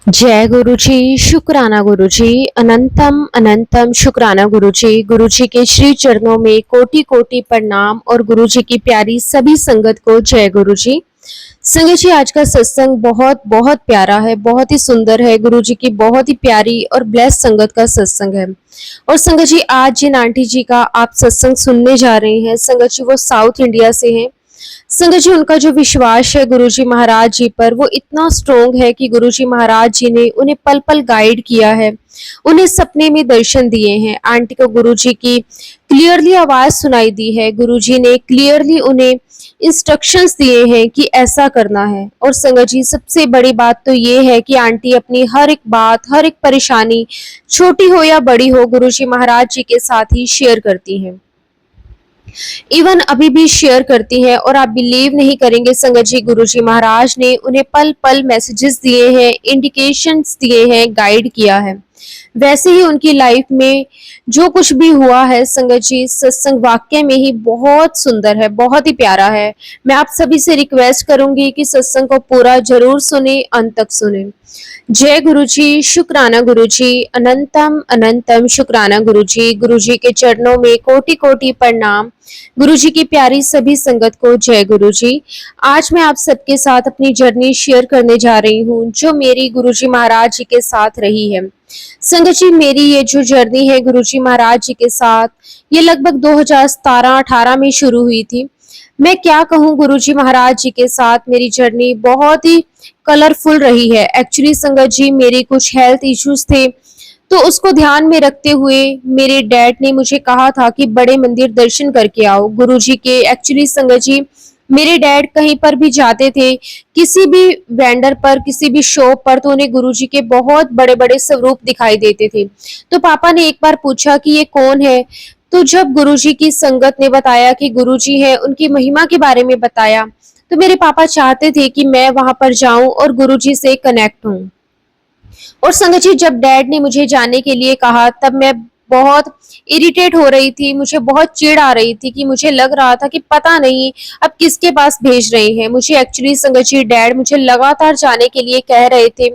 जय गुरु जी, शुक्राना गुरु जी, अनंतम अनंतम शुक्राना गुरु जी। गुरु जी के श्री चरणों में कोटि कोटि प्रणाम और गुरु जी की प्यारी सभी संगत को जय गुरु जी। संगत जी, आज का सत्संग बहुत बहुत प्यारा है, बहुत ही सुंदर है। गुरु जी की बहुत ही प्यारी और ब्लेस्ड संगत का सत्संग है। और संगत जी, आज जिन आंटी जी का आप सत्संग सुनने जा रहे हैं, संगत जी वो साउथ इंडिया से हैं। संगत जी, उनका जो विश्वास है गुरुजी महाराज जी पर, वो इतना स्ट्रोंग है कि गुरुजी महाराज जी ने उन्हें पल पल गाइड किया है, उन्हें सपने में दर्शन दिए हैं। आंटी को गुरुजी की क्लियरली आवाज सुनाई दी है, गुरुजी ने क्लियरली उन्हें इंस्ट्रक्शंस दिए हैं कि ऐसा करना है। और संगत जी, सबसे बड़ी बात तो ये है कि आंटी अपनी हर एक बात, हर एक परेशानी, छोटी हो या बड़ी हो, गुरुजी महाराज जी के साथ ही शेयर करती हैं। इवन अभी भी शेयर करती हैं। और आप बिलीव नहीं करेंगे संगत जी, गुरुजी महाराज ने उन्हें पल पल मैसेजेस दिए हैं, इंडिकेशंस दिए हैं, गाइड किया है। वैसे ही उनकी लाइफ में जो कुछ भी हुआ है संगत जी, सत्संग वाक्य में ही बहुत सुंदर है, बहुत ही प्यारा है। मैं आप सभी से रिक्वेस्ट करूंगी कि सत्संग को पूरा जरूर सुने, अंत तक सुने। जय गुरु जी, शुक्राना गुरु जी, अनंतम अनंतम शुक्राना गुरु जी। गुरु जी के चरणों में कोटि कोटि प्रणाम। गुरु जी की प्यारी सभी संगत को जय गुरु जी। आज मैं आप सबके साथ अपनी जर्नी शेयर करने जा रही हूँ, जो मेरी गुरु जी महाराज जी के साथ रही है। संगत जी, मेरी ये जो जर्नी है गुरु जी महाराज जी के साथ, ये लगभग 2017-18 में शुरू हुई थी। मैं क्या कहूँ, गुरुजी महाराज जी के साथ मेरी जर्नी बहुत ही कलरफुल रही है। एक्चुअली संगत जी, मेरे कुछ हेल्थ इश्यूज थे, तो उसको ध्यान में रखते हुए मेरे डैड ने मुझे कहा था कि बड़े मंदिर दर्शन करके आओ गुरुजी के। एक्चुअली संगत जी, मेरे डैड कहीं पर भी जाते थे, किसी भी वेंडर पर, किसी भी शॉप पर, तो उन्हें गुरुजी के बहुत बड़े बड़े स्वरूप दिखाई देते थे। तो पापा ने एक बार पूछा कि ये कौन है। तो जब गुरुजी की संगत ने बताया कि गुरुजी है, उनकी महिमा के बारे में बताया, तो मेरे पापा चाहते थे कि मैं वहां पर जाऊं और गुरुजी से कनेक्ट हूं। और संगत जी, जब डैड ने मुझे जाने के लिए कहा, तब मैं बहुत इरिटेट हो रही थी, मुझे बहुत चिढ़ आ रही थी कि मुझे लग रहा था कि पता नहीं अब किसके पास भेज रहे हैं मुझे। एक्चुअली संगत जी, डैड मुझे लगातार जाने के लिए कह रहे थे,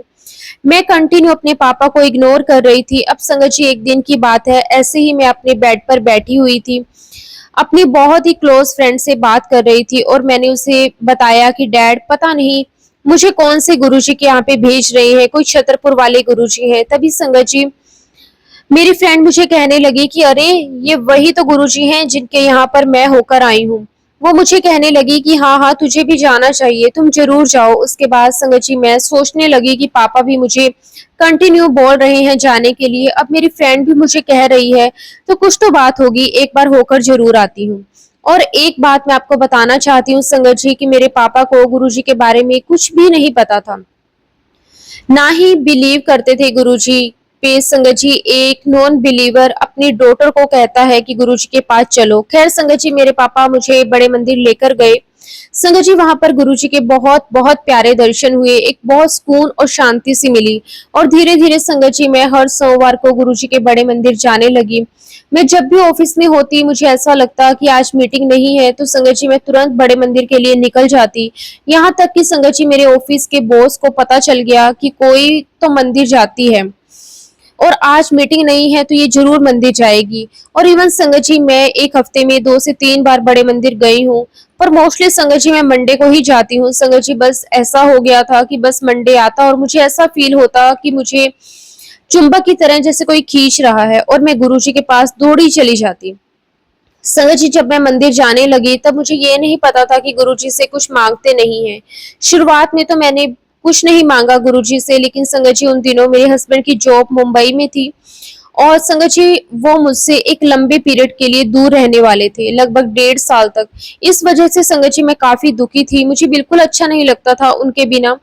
मैं कंटिन्यू अपने पापा को इग्नोर कर रही थी। अब संगत जी, एक दिन की बात है, ऐसे ही मैं अपने बेड पर बैठी हुई थी, अपनी बहुत ही क्लोज फ्रेंड से बात कर रही थी, और मैंने उसे बताया कि डैड, पता नहीं मुझे कौन से गुरुजी के यहाँ पे भेज रहे हैं, कोई छतरपुर वाले गुरुजी हैं। तभी संगत जी, मेरी फ्रेंड मुझे कहने लगी कि अरे, ये वही तो गुरुजी हैं जिनके यहाँ पर मैं होकर आई हूँ। वो मुझे कहने लगी कि हाँ हाँ, तुझे भी जाना चाहिए, तुम जरूर जाओ। उसके बाद संगत जी, मैं सोचने लगी कि पापा भी मुझे कंटिन्यू बोल रहे हैं जाने के लिए, अब मेरी फ्रेंड भी मुझे कह रही है, तो कुछ तो बात होगी, एक बार होकर जरूर आती हूँ। और एक बात मैं आपको बताना चाहती हूँ संगत जी, कि मेरे पापा को गुरुजी के बारे में कुछ भी नहीं पता था, ना ही बिलीव करते थे गुरुजी पे। संगत जी, एक नॉन बिलीवर अपनी डॉटर को कहता है कि गुरुजी के पास चलो। खैर संगत जी, मेरे पापा मुझे बड़े मंदिर लेकर गए। संगत जी, वहां पर गुरुजी के बहुत बहुत प्यारे दर्शन हुए, एक बहुत सुकून और शांति सी मिली। और धीरे धीरे संगत जी, मैं हर सोमवार को गुरुजी के बड़े मंदिर जाने लगी। मैं जब भी ऑफिस में होती, मुझे ऐसा लगता कि आज मीटिंग नहीं है, तो संगत जी मैं तुरंत बड़े मंदिर के लिए निकल जाती। यहाँ तक कि संगत जी, मेरे ऑफिस के बॉस को पता चल गया कि कोई तो मंदिर जाती है और आज मीटिंग नहीं है तो ये जरूर मंदिर जाएगी। और इवन संगत जी, मैं एक हफ्ते में 2 से 3 बार बड़े मंदिर गई हूँ, पर मोस्टली संगत जी मैं मंडे को ही जाती हूँ। संगत जी, बस ऐसा हो गया था कि बस मंडे आता और मुझे ऐसा फील होता कि मुझे चुंबक की तरह जैसे कोई खींच रहा है, और मैं गुरुजी के पास दौड़ी चली जाती। संगत जी, जब मैं मंदिर जाने लगी, तब मुझे ये नहीं पता था कि गुरुजी से कुछ मांगते नहीं है। शुरुआत में तो मैंने कुछ नहीं मांगा गुरुजी से, लेकिन संगत जी, उन दिनों मेरे हस्बैंड की जॉब मुंबई में थी, और संगत जी वो मुझसे एक लंबे पीरियड के लिए दूर रहने वाले थे, लगभग 1.5 साल तक। इस वजह से संगत जी, मैं काफी दुखी थी, मुझे बिल्कुल अच्छा नहीं लगता था उनके बिना।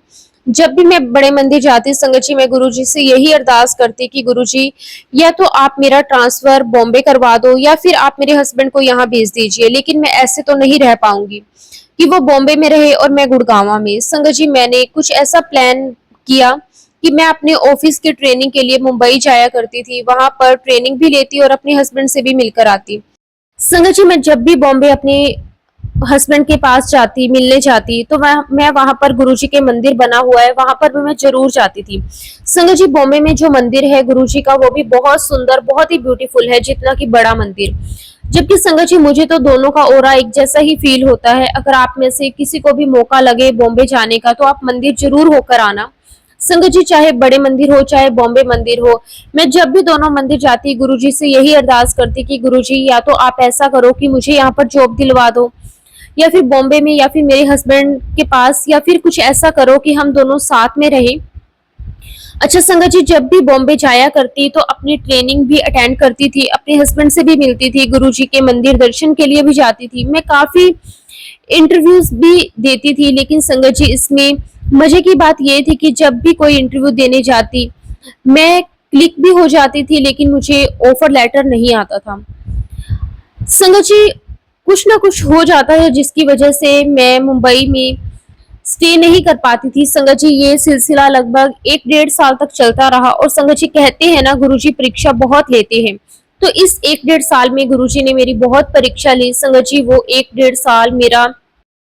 जब भी मैं बड़े मंदिर जाती संगत जी, मैं गुरुजी से यही अरदास करती कि गुरुजी, या तो आप मेरा ट्रांसफर बॉम्बे करवा दो, या फिर आप मेरे हस्बैंड को यहाँ भेज दीजिए, लेकिन मैं ऐसे तो नहीं रह पाऊंगी कि वो बॉम्बे में रहे और मैं गुड़गांव में। संगत जी, मैंने कुछ ऐसा प्लान किया कि मैं अपने ऑफिस की ट्रेनिंग के लिए मुंबई जाया करती थी, वहां पर ट्रेनिंग भी लेती और अपने हस्बैंड से भी मिलकर आती। संगत जी, मैं जब भी बॉम्बे अपने हस्बैंड के पास जाती, मिलने जाती, तो मैं वहां पर गुरुजी के मंदिर बना हुआ है, वहां पर भी मैं जरूर जाती थी। संगत जी, बॉम्बे में जो मंदिर है गुरुजी का, वो भी बहुत सुंदर, बहुत ही ब्यूटीफुल है, जितना कि बड़ा मंदिर। जबकि संगत जी, मुझे तो दोनों का ऑरा एक जैसा ही फील होता है। अगर आप में से किसी को भी मौका लगे बॉम्बे जाने का, तो आप मंदिर जरूर होकर आना। संगत जी, चाहे बड़े मंदिर हो, चाहे बॉम्बे मंदिर हो, मैं जब भी दोनों मंदिर जाती, गुरुजी से यही अरदास करती कि गुरुजी, या तो आप ऐसा करो कि मुझे यहाँ पर जॉब दिलवा दो, या फिर बॉम्बे में, या फिर मेरे हस्बैंड के पास, या फिर कुछ ऐसा करो कि हम दोनों साथ में रहें। अच्छा संगत जी, जब भी बॉम्बे जाया करती तो अपनी ट्रेनिंग भी अटेंड करती थी, अपने हस्बैंड से भी मिलती थी, गुरुजी के मंदिर दर्शन के लिए भी जाती थी, मैं काफी इंटरव्यूज भी देती थी। लेकिन संगत जी, इसमें मजे की बात यह थी कि जब भी कोई इंटरव्यू देने जाती, मैं क्लिक भी हो जाती थी, लेकिन मुझे ऑफर लेटर नहीं आता था। संगत जी, कुछ ना कुछ हो जाता है जिसकी वजह से मैं मुंबई में स्टे नहीं कर पाती थी। संगत जी, ये सिलसिला लगभग 1 डेढ़ साल तक चलता रहा। और संगत जी, कहते हैं ना, गुरुजी परीक्षा बहुत लेते हैं, तो इस 1 डेढ़ साल में गुरुजी ने मेरी बहुत परीक्षा ली। संगत जी, वो 1 डेढ़ साल मेरा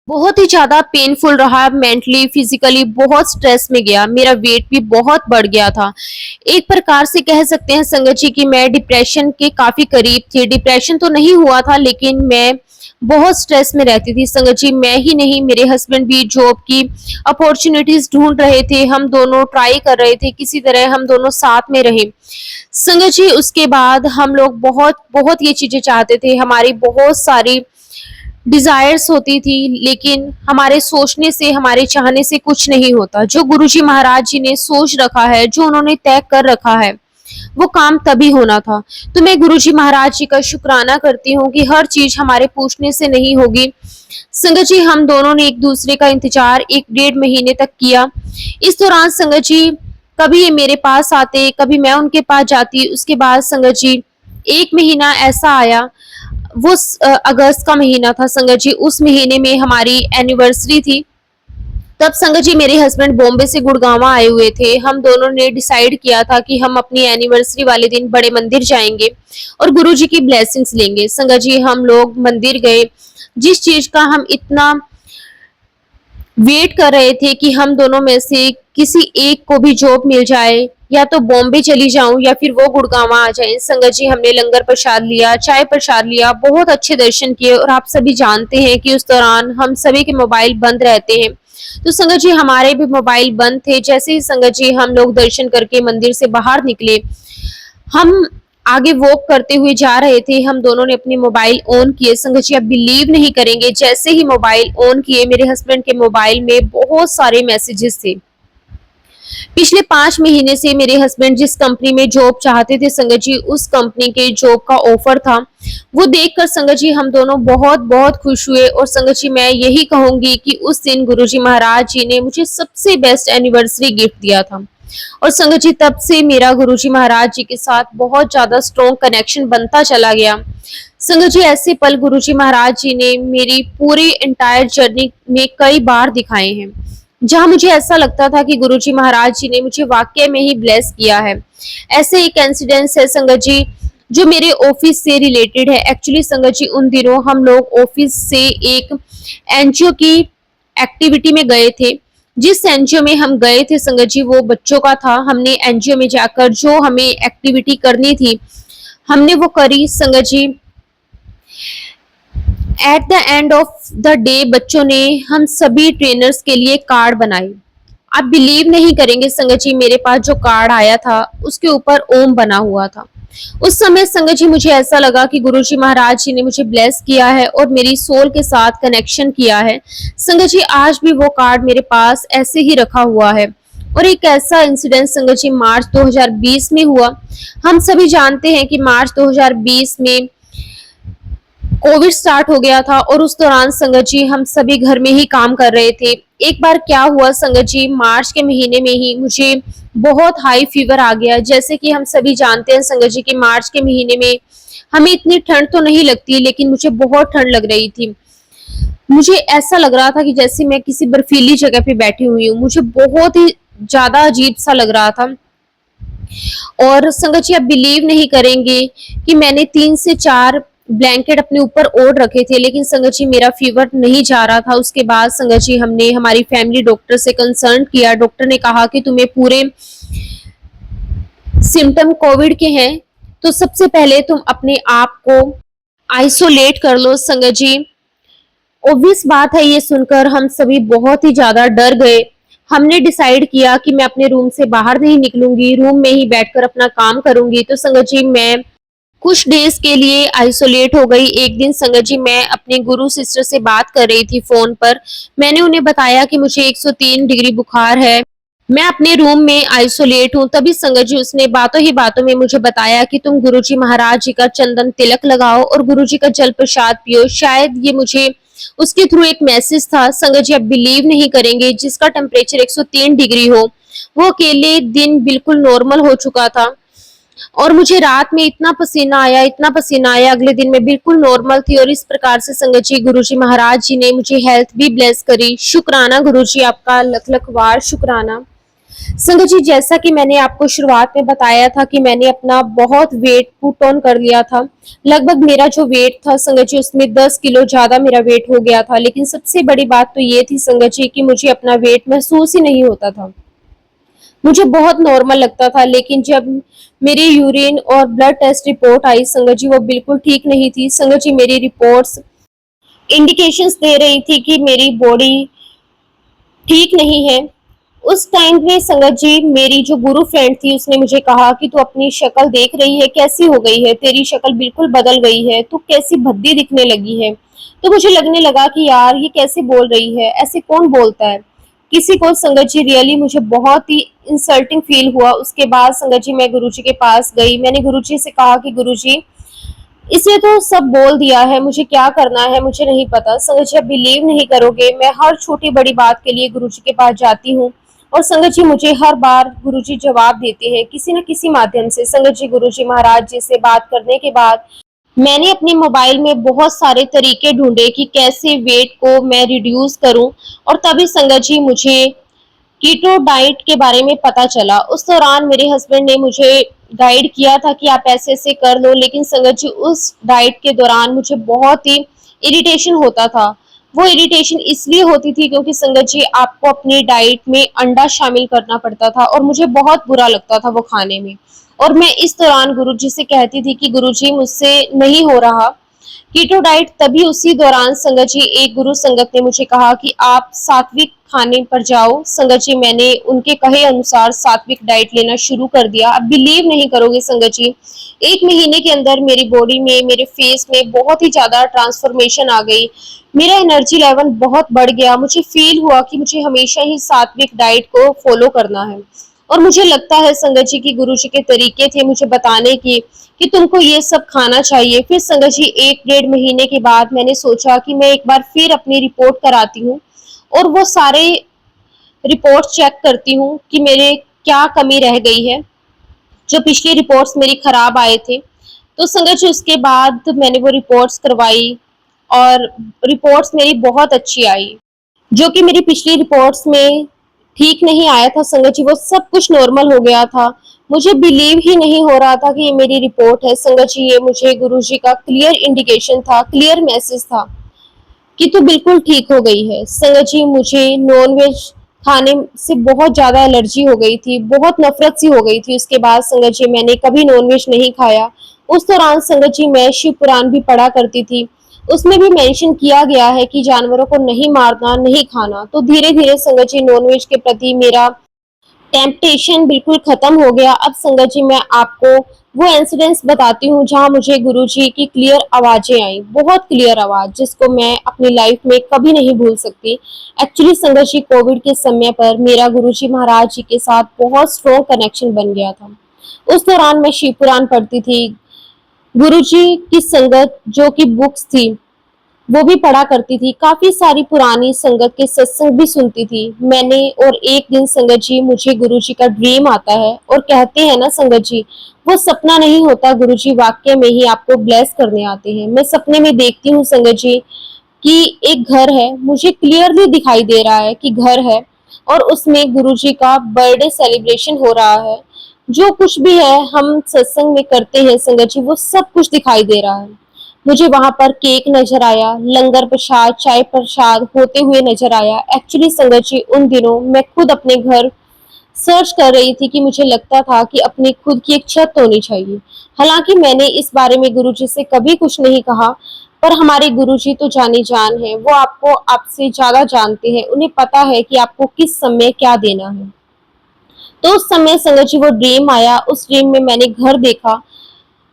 बहुत ही ज्यादा पेनफुल रहा, मेंटली फिजिकली बहुत स्ट्रेस में गया, मेरा वेट भी बहुत बढ़ गया था। एक प्रकार से कह सकते हैं संगत जी कि मैं डिप्रेशन के काफी करीब थी। डिप्रेशन तो नहीं हुआ था, लेकिन मैं बहुत स्ट्रेस में रहती थी। संगत जी, मैं ही नहीं, मेरे हस्बैंड भी जॉब की अपॉर्चुनिटीज ढूंढ रहे थे, हम दोनों ट्राई कर रहे थे, किसी तरह हम दोनों साथ में रहे। संगत जी, उसके बाद हम लोग बहुत बहुत ये चीजें चाहते थे, हमारी बहुत सारी डिजायर्स होती थी, लेकिन हमारे सोचने से, हमारे चाहने से कुछ नहीं होता। जो गुरुजी महाराज जी ने सोच रखा है, जो उन्होंने तय कर रखा है, वो काम तभी होना था। तो मैं गुरुजी महाराज जी का शुक्राना करती हूँ कि हर चीज हमारे पूछने से नहीं होगी। संगत जी, हम दोनों ने एक दूसरे का इंतजार 1 डेढ़ महीने तक किया। इस दौरान संगत जी, कभी ये मेरे पास आते, कभी मैं उनके पास जाती। उसके बाद संगत जी, 1 महीना ऐसा आया, वो अगस्त का महीना था संगत जी, उस महीने में हमारी एनिवर्सरी थी। तब संगत जी, मेरे हस्बैंड बॉम्बे से गुड़गांव आए हुए थे। हम दोनों ने डिसाइड किया था कि हम अपनी एनिवर्सरी वाले दिन बड़े मंदिर जाएंगे और गुरुजी की ब्लेसिंग्स लेंगे। संगत जी, हम लोग मंदिर गए। जिस चीज का हम इतना वेट कर रहे थे कि हम दोनों में से किसी एक को भी जॉब मिल जाए, या तो बॉम्बे चली जाऊं या फिर वो गुड़गांव आ जाए। संगत जी, हमने लंगर प्रसाद लिया, चाय प्रसाद लिया, बहुत अच्छे दर्शन किए। और आप सभी जानते हैं कि उस दौरान हम सभी के मोबाइल बंद रहते हैं, तो संगत जी, हमारे भी मोबाइल बंद थे। जैसे ही संगत जी हम लोग दर्शन करके मंदिर से बाहर निकले, हम आगे वॉक करते हुए जा रहे थे, हम दोनों ने अपने मोबाइल ऑन किए। संगत जी, आप बिलीव नहीं करेंगे, जैसे ही मोबाइल ऑन किए, मेरे हस्बैंड के मोबाइल में बहुत सारे मैसेजेस थे। पिछले 5 महीने से मेरे हस्बैंड जिस कंपनी में जॉब चाहते थे संगत जी, उस कंपनी के जॉब का ऑफर था। वो देखकर संगत जी हम दोनों बहुत बहुत खुश हुए। और संगत जी, मैं यही कहूंगी कि उस दिन गुरुजी महाराज जी ने मुझे सबसे बेस्ट एनिवर्सरी गिफ्ट दिया था। और संगत जी, तब से मेरा गुरुजी महाराज जी के साथ बहुत ज्यादा स्ट्रॉन्ग कनेक्शन बनता चला गया। संगत जी, ऐसे पल गुरुजी महाराज जी ने मेरी पूरी एंटायर जर्नी में कई बार दिखाए हैं, जहां मुझे ऐसा लगता था कि गुरुजी महाराज जी ने मुझे वाकई में ही ब्लेस किया है। ऐसे एक इंसिडेंस है संगत जी, जो मेरे ऑफिस से रिलेटेड है। एक्चुअली संगत जी, उन दिनों हम लोग ऑफिस से एक एनजीओ की एक्टिविटी में गए थे। जिस एनजीओ में हम गए थे संगत जी, वो बच्चों का था। हमने एनजीओ में जाकर जो हमें एक्टिविटी करनी थी, हमने वो करी। Sangat ji, at the end of the day बच्चों ने हम सभी ट्रेनर्स के लिए कार्ड बनाए। आप बिलीव नहीं करेंगे संगत जी, मेरे पास जो कार्ड आया था उसके ऊपर ओम बना हुआ था। उस समय संगत जी, मुझे ऐसा लगा कि गुरुजी महाराज जी ने मुझे ब्लेस किया है और मेरी सोल के साथ कनेक्शन किया है। संगत जी, आज भी वो कार्ड मेरे पास ऐसे ही रखा हुआ है। और एक ऐसा इंसिडेंट संगत जी मार्च 2020 में हुआ। हम सभी जानते हैं कि मार्च 2020 में कोविड स्टार्ट हो गया था और उस दौरान संगत जी हम सभी घर में ही काम कर रहे थे। एक बार क्या हुआ संगत जी, मार्च के महीने में ही मुझे बहुत हाई फीवर आ गया। जैसे कि हम सभी जानते हैं संगत जी कि मार्च के महीने में हमें इतनी ठंड तो नहीं लगती, लेकिन मुझे बहुत ठंड लग रही थी। मुझे ऐसा लग रहा था कि जैसे मैं किसी बर्फीली जगह पे बैठी हुई हूँ। मुझे बहुत ही ज्यादा अजीब सा लग रहा था। और संगत जी, आप बिलीव नहीं करेंगे कि मैंने 3 से 4 ब्लैंकेट अपने ऊपर ओढ़ रखे थे, लेकिन संगत जी मेरा फीवर नहीं जा रहा था। उसके बाद संगत जी हमने हमारी फैमिली डॉक्टर से कंसल्ट किया। डॉक्टर ने कहा कि तुम्हें पूरे सिम्टम कोविड के हैं, तो सबसे पहले तुम अपने आप को आइसोलेट कर लो। संगत जी ऑब्वियस बात है, ये सुनकर हम सभी बहुत ही ज्यादा डर गए। हमने डिसाइड किया कि मैं अपने रूम से बाहर नहीं निकलूंगी, रूम में ही बैठकर अपना काम करूंगी। तो संगत जी मैं कुछ डेज के लिए आइसोलेट हो गई। एक दिन संगत जी मैं अपने गुरु सिस्टर से बात कर रही थी फोन पर। मैंने उन्हें बताया कि मुझे 103 डिग्री बुखार है, मैं अपने रूम में आइसोलेट हूँ। तभी संगत जी उसने बातों ही बातों में मुझे बताया कि तुम गुरुजी महाराज जी का चंदन तिलक लगाओ और गुरुजी का जल प्रसाद पियो। शायद ये मुझे उसके थ्रू एक मैसेज था। संगत जी आप बिलीव नहीं करेंगे, जिसका टेम्परेचर 103 डिग्री हो, वो अकेले दिन बिल्कुल नॉर्मल हो चुका था। और मुझे रात में इतना पसीना आया, इतना पसीना आया, अगले दिन मैं बिल्कुल नॉर्मल थी। और इस प्रकार से संगत जी गुरुजी महाराज जी ने मुझे हेल्थ भी ब्लेस करी। शुक्राना गुरुजी, आपका लख लख वार शुक्राना। संगत जी जैसा कि मैंने आपको शुरुआत में बताया था कि मैंने अपना बहुत वेट पुट ऑन कर लिया था। लगभग मेरा जो वेट था संगत जी, उसमें 10 किलो ज्यादा मेरा वेट हो गया था। लेकिन सबसे बड़ी बात तो ये थी संगत जी कि मुझे अपना वेट महसूस ही नहीं होता था, मुझे बहुत नॉर्मल लगता था। लेकिन जब मेरी यूरिन और ब्लड टेस्ट रिपोर्ट आई संगत जी, वो बिल्कुल ठीक नहीं थी। संगत जी मेरी रिपोर्ट्स इंडिकेशंस दे रही थी कि मेरी बॉडी ठीक नहीं है। उस टाइम में संगत जी मेरी जो गुरु फ्रेंड थी उसने मुझे कहा कि तू अपनी शक्ल देख रही है, कैसी हो गई है, तेरी शक्ल बिल्कुल बदल गई है, तू कैसी भद्दी दिखने लगी है। तो मुझे लगने लगा कि यार ये कैसे बोल रही है, ऐसे कौन बोलता है किसी को। संगत जी रियली मुझे बहुत ही इंसल्टिंग फील हुआ। उसके बाद संगत जी मैं गुरुजी के पास गई। मैंने गुरुजी से कहा कि गुरुजी इसे तो सब बोल दिया है, मुझे क्या करना है मुझे नहीं पता। संगत जी आप बिलीव नहीं करोगे, मैं हर छोटी बड़ी बात के लिए गुरुजी के पास जाती हूँ और संगत जी मुझे हर बार गुरुजी जवाब देते हैं किसी न किसी माध्यम से। संगत जी गुरुजी महाराज जी से बात करने के बाद मैंने अपने मोबाइल में बहुत सारे तरीके ढूंढे कि कैसे वेट को मैं रिड्यूस करूं। और तभी संगत जी मुझे कीटो डाइट के बारे में पता चला। उस दौरान मेरे हस्बैंड ने मुझे गाइड किया था कि आप ऐसे ऐसे कर लो। लेकिन संगत जी उस डाइट के दौरान मुझे बहुत ही इरिटेशन होता था। वो इरिटेशन इसलिए होती थी क्योंकि संगत जी आपको अपनी डाइट में अंडा शामिल करना पड़ता था और मुझे बहुत बुरा लगता था वो खाने में। और मैं इस दौरान गुरुजी से कहती थी कि गुरुजी मुझसे नहीं हो रहा कीटो डाइट। तभी उसी दौरान संगत जी एक गुरु संगत ने मुझे कहा कि आप सात्विक खाने पर जाओ। संगत जी मैंने उनके कहे अनुसार सात्विक डाइट लेना शुरू कर दिया। अब बिलीव नहीं करोगे संगत जी, 1 महीने के अंदर मेरी बॉडी में, मेरे फेस में बहुत ही ज्यादा ट्रांसफॉर्मेशन आ गई। मेरा एनर्जी लेवल बहुत बढ़ गया। मुझे फील हुआ कि मुझे हमेशा ही सात्विक डाइट को फॉलो करना है। और मुझे लगता है संगत जी की गुरु जी के तरीके थे मुझे बताने की कि तुमको ये सब खाना चाहिए। फिर संगत जी 1 डेढ़ महीने के बाद मैंने सोचा कि मैं एक बार फिर अपनी रिपोर्ट कराती हूँ और वो सारे रिपोर्ट चेक करती हूँ कि मेरे क्या कमी रह गई है, जो पिछली रिपोर्ट्स मेरी खराब आए थे। तो संगत जी उसके बाद मैंने वो रिपोर्ट्स करवाई और रिपोर्ट्स मेरी बहुत अच्छी आई। जो कि मेरी पिछली रिपोर्ट्स में ठीक नहीं आया था संगत जी, वो सब कुछ नॉर्मल हो गया था। मुझे बिलीव ही नहीं हो रहा था कि ये मेरी रिपोर्ट है संगत जी। ये मुझे गुरुजी का क्लियर इंडिकेशन था, क्लियर मैसेज था कि तू बिल्कुल ठीक हो गई है। संगत जी मुझे नॉनवेज खाने से बहुत ज्यादा एलर्जी हो गई थी, बहुत नफरत सी हो गई थी। उसके बाद संगत जी मैंने कभी नॉनवेज नहीं खाया। उस दौरान संगत जी मैं शिव पुराण भी पढ़ा करती थी, उसमें भी मेंशन किया गया है कि जानवरों को नहीं मारना, नहीं खाना। तो धीरे धीरे संगत जी नॉनवेज के प्रति मेरा टेम्पटेशन बिल्कुल खत्म हो गया। अब संगत जी मैं आपको वो इंसिडेंट्स बताती हूँ जहाँ मुझे गुरुजी की क्लियर आवाजें आई, बहुत क्लियर आवाज, जिसको मैं अपनी लाइफ में कभी नहीं भूल सकती। एक्चुअली संगत जी कोविड के समय पर मेरा गुरुजी महाराज जी के साथ बहुत स्ट्रॉन्ग कनेक्शन बन गया था। उस दौरान मैं शिव पुराण पढ़ती थी, गुरुजी की संगत जो की बुक्स थी वो भी पढ़ा करती थी, काफी सारी पुरानी संगत के सत्संग भी सुनती थी मैंने। और एक दिन संगत जी मुझे गुरुजी का ड्रीम आता है और कहते हैं ना संगत जी, वो सपना नहीं होता, गुरुजी वाक्य में ही आपको ब्लेस करने आते हैं। मैं सपने में देखती हूँ संगत जी कि एक घर है, मुझे क्लियरली दिखाई दे रहा है कि घर है और उसमें गुरुजी का बर्थडे सेलिब्रेशन हो रहा है। जो कुछ भी है हम सत्संग में करते हैं संगत जी, वो सब कुछ दिखाई दे रहा है। मुझे वहां पर केक नजर आया, लंगर प्रसाद, चाय प्रसाद होते हुए नजर आया। एक्चुअली संगत जी उन दिनों मैं खुद अपने घर सर्च कर रही थी कि मुझे लगता था कि अपनी खुद की एक छत होनी चाहिए। हालांकि मैंने इस बारे में गुरुजी से कभी कुछ नहीं कहा, पर हमारे गुरुजी तो जानी जान है, वो आपको आपसे ज्यादा जानते हैं, उन्हें पता है कि आपको किस समय क्या देना है। तो उस समय संगत जी वो ड्रीम आया, उस ड्रीम में मैंने घर देखा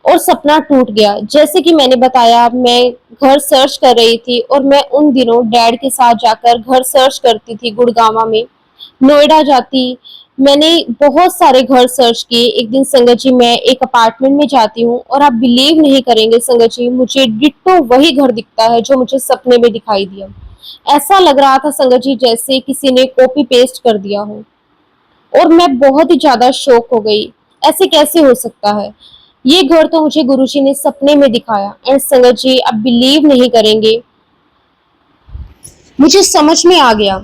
और सपना टूट गया। जैसे कि मैंने बताया, मैं घर सर्च कर रही थी और मैं उन दिनों डैड के साथ जाकर घर सर्च करती थी गुड़गांव में, नोएडा जाती। मैंने बहुत सारे घर सर्च किए। एक दिन संगत जी मैं एक अपार्टमेंट में जाती हूँ और आप बिलीव नहीं करेंगे संगत जी, मुझे डिट्टो वही घर दिखता है जो मुझे सपने में दिखाई दिया। ऐसा लग रहा था संगत जी जैसे किसी ने कॉपी पेस्ट कर दिया हो, और मैं बहुत ही ज्यादा शॉक हो गई। ऐसे कैसे हो सकता है? ये घर तो मुझे गुरुजी ने सपने में दिखाया। एंड संगत जी आप बिलीव नहीं करेंगे, मुझे समझ में आ गया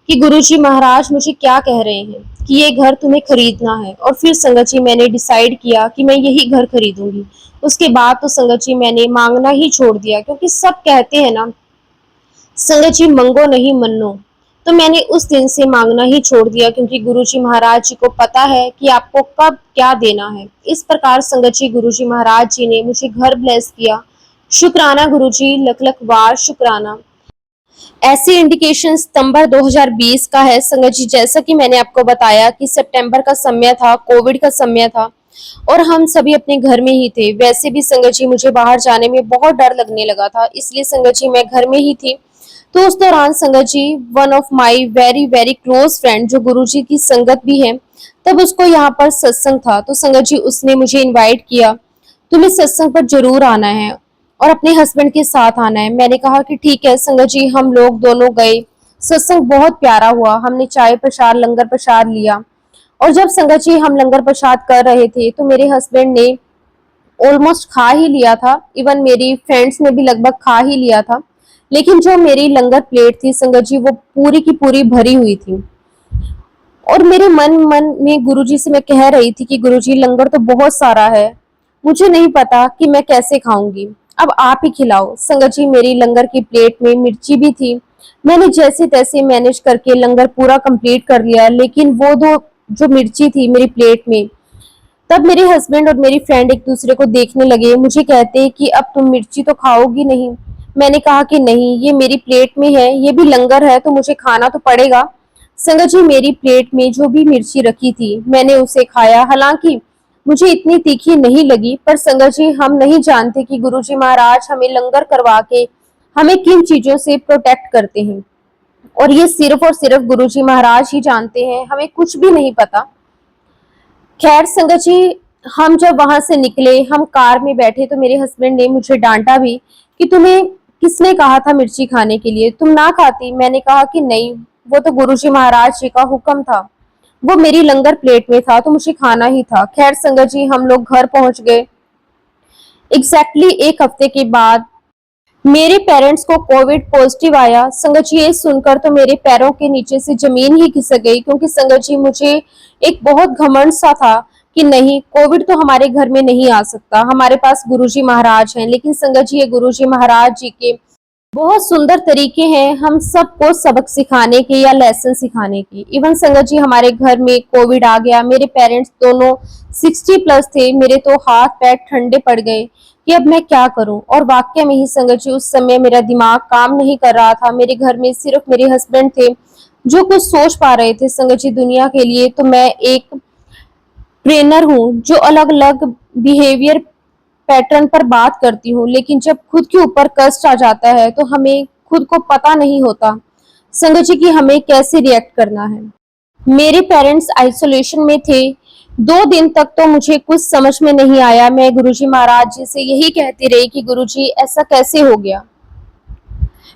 कि गुरुजी महाराज मुझे क्या कह रहे हैं कि ये घर तुम्हें खरीदना है। और फिर संगत जी मैंने डिसाइड किया कि मैं यही घर खरीदूंगी। उसके बाद तो संगत जी मैंने मांगना ही छोड़ दिया, क्योंकि सब कहते हैं ना संगत जी मंगो नहीं मन्नो। तो मैंने उस दिन से मांगना ही छोड़ दिया, क्योंकि गुरुजी महाराज जी को पता है कि आपको कब क्या देना है। इस प्रकार संगत जी गुरुजी महाराज जी ने मुझे घर ब्लेस किया। शुक्राना गुरुजी, लख लख बार शुक्राना। ऐसी इंडिकेशन सितंबर 2020 का है संगत जी। जैसा कि मैंने आपको बताया कि सितंबर का समय था, कोविड का समय था, और हम सभी अपने घर में ही थे। वैसे भी संगत जी मुझे बाहर जाने में बहुत डर लगने लगा था, इसलिए संगत जी मैं घर में ही थी। तो उस दौरान Sangat ji one of my very very close friend, जो गुरुजी की संगत भी है, तब उसको यहाँ पर सत्संग था, तो संगत जी उसने मुझे इनवाइट किया, तुम्हें सत्संग पर जरूर आना है और अपने हस्बैंड के साथ आना है। मैंने कहा कि ठीक है संगत जी। हम लोग दोनों गए। सत्संग बहुत प्यारा हुआ। हमने चाय प्रसाद, लंगर प्रसाद लिया, और जब संगत जी हम लंगर प्रसाद कर रहे थे तो मेरे हस्बैंड ने ऑलमोस्ट खा ही लिया था। इवन मेरी फ्रेंड्स ने भी लगभग खा ही लिया था, लेकिन जो मेरी लंगर प्लेट थी संगत जी वो पूरी की पूरी भरी हुई थी। और मेरे मन मन में गुरुजी से मैं कह रही थी कि गुरुजी लंगर तो बहुत सारा है, मुझे नहीं पता कि मैं कैसे खाऊंगी, अब आप ही खिलाओ। संगत जी मेरी लंगर की प्लेट में मिर्ची भी थी। मैंने जैसे तैसे मैनेज करके लंगर पूरा कंप्लीट कर लिया, लेकिन वो दो जो मिर्ची थी मेरी प्लेट में, तब मेरे हस्बैंड और मेरी फ्रेंड एक दूसरे को देखने लगे। मुझे कहते कि अब तुम मिर्ची तो खाओगी नहीं। मैंने कहा कि नहीं, ये मेरी प्लेट में है, ये भी लंगर है तो मुझे खाना तो पड़ेगा। संगत जी मेरी प्लेट में जो भी मिर्ची रखी थी मैंने उसे खाया। हालांकि मुझे इतनी तीखी नहीं लगी, पर संगत जी हम नहीं जानते कि गुरुजी महाराज हमें लंगर करवा के हमें किन चीजों से प्रोटेक्ट करते हैं, और ये सिर्फ और सिर्फ गुरुजी महाराज ही जानते हैं, हमें कुछ भी नहीं पता। खैर संगत जी हम जब वहां से निकले, हम कार में बैठे, तो मेरे हस्बैंड ने मुझे डांटा भी कि तुम्हें किसने कहा था मिर्ची खाने के लिए, तुम ना खाती। मैंने कहा कि नहीं, वो तो गुरुजी महाराज जी का हुक्म था, वो मेरी लंगर प्लेट में था तो मुझे खाना ही था। खैर संगत जी हम लोग घर पहुंच गए। एग्जैक्टली एक हफ्ते के बाद मेरे पेरेंट्स को कोविड पॉजिटिव आया। संगत जी ये सुनकर तो मेरे पैरों के नीचे से जमीन ही खिसक गई, क्योंकि संगत जी मुझे एक बहुत घमंड सा था कि नहीं, कोविड तो हमारे घर में नहीं आ सकता, हमारे पास गुरुजी महाराज हैं। लेकिन संगत जी ये गुरुजी महाराज जी के बहुत सुंदर तरीके हैं हम सबको सबक सिखाने के या लेसन सिखाने के। इवन संगत जी हमारे घर में कोविड आ गया, मेरे पेरेंट्स दोनों 60+ थे, मेरे तो हाथ पैर ठंडे पड़ गए कि अब मैं क्या करूं। और वाकई में ही संगत जी उस समय मेरा दिमाग काम नहीं कर रहा था। मेरे घर में सिर्फ मेरे हस्बैंड थे जो कुछ सोच पा रहे थे संगत जी दुनिया के लिए। तो मैं एक ट्रेनर हूँ जो अलग अलग बिहेवियर पैटर्न पर बात करती हूँ, लेकिन जब खुद के ऊपर कष्ट आ जाता है तो हमें खुद को पता नहीं होता संगत जी कि हमें कैसे रिएक्ट करना है। मेरे पेरेंट्स आइसोलेशन में थे। 2 दिन तक तो मुझे कुछ समझ में नहीं आया। मैं गुरुजी महाराज जी से यही कहती रही कि गुरुजी ऐसा कैसे हो गया,